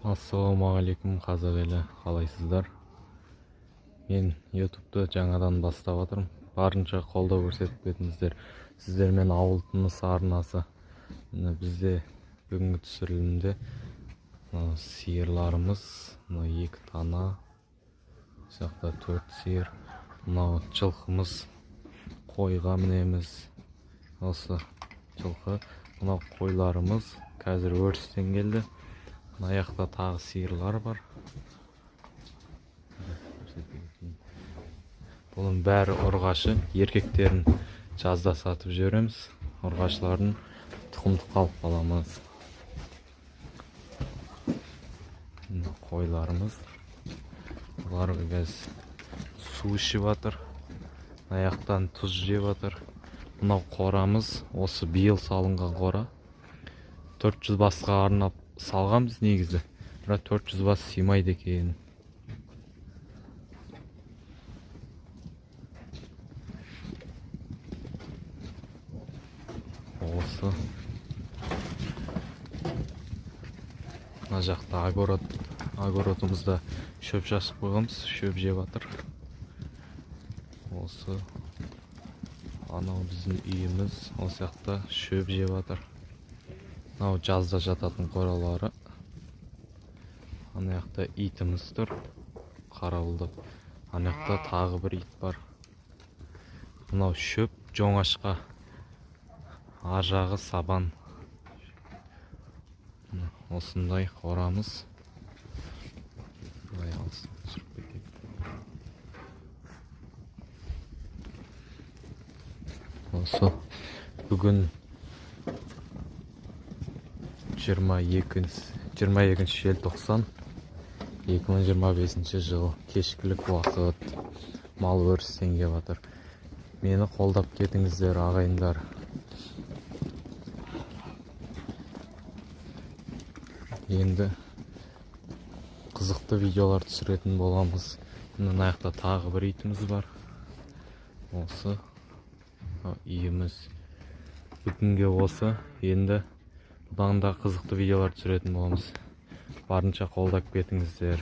Ассалаумағалейкум, қазақ елі, қалайсыздар? Мен YouTube'ды жаңадан бастап жатырмын. Барынша қолдау көрсетіп кетіңіздер. Сіздермен ауыл тынысы арнасы. Бізде бүгінгі түсірілімде сиырларымыз, 2 тана, жақта 4 сиыр, мынау жылқымыз, қойға мінеміз. Осы жылқы, мынау қойларымыз қазір өрістен келді. Аяқта тағы сиырлар бар. Бұның бәрі ұрғашы. Еркектерін жазда сатып жібереміз. Ұрғашылардың тұқымдық алып аламыз. Қойларымыз. Бұлар қазір су ішіп жатыр. Аяқтан тұз жеп жатыр. Мынау қорамыз. Осы биыл салынған қора. 400 басқа арнап салғанбыз негізі. Бірақ 400 бас сыймайды екен. Осы. Мына жақта огородымызда шөп жасып қойғанбыз, шөп жеп жатыр. Осы. Анау біздің үйіміз, осы жақта шөп жеп жатыр. Мынау жазда жататын қоралары. Ана жақта итіміз тұр, қарауылдап. Ана жақта тағы бір ит бар. Мынау шөп, жоңашқа. Ар жағы сабан. Осындай қорамыз. Осы бүгін 22 желтоқсан 2025 жыл, кешкілік уақыт. Мал өрістен келіп жатыр. Мені қолдап кетіңіздер, ағайындар. Енді қызықты видеолар түсіретін боламыз. Мына аяқта тағы бір итіміз бар. Осы үйіміз. Бүгінге осы. Енді бұдан да қызықты видеолар түсіретін боламыз. Барынша қолдап кетіңіздер.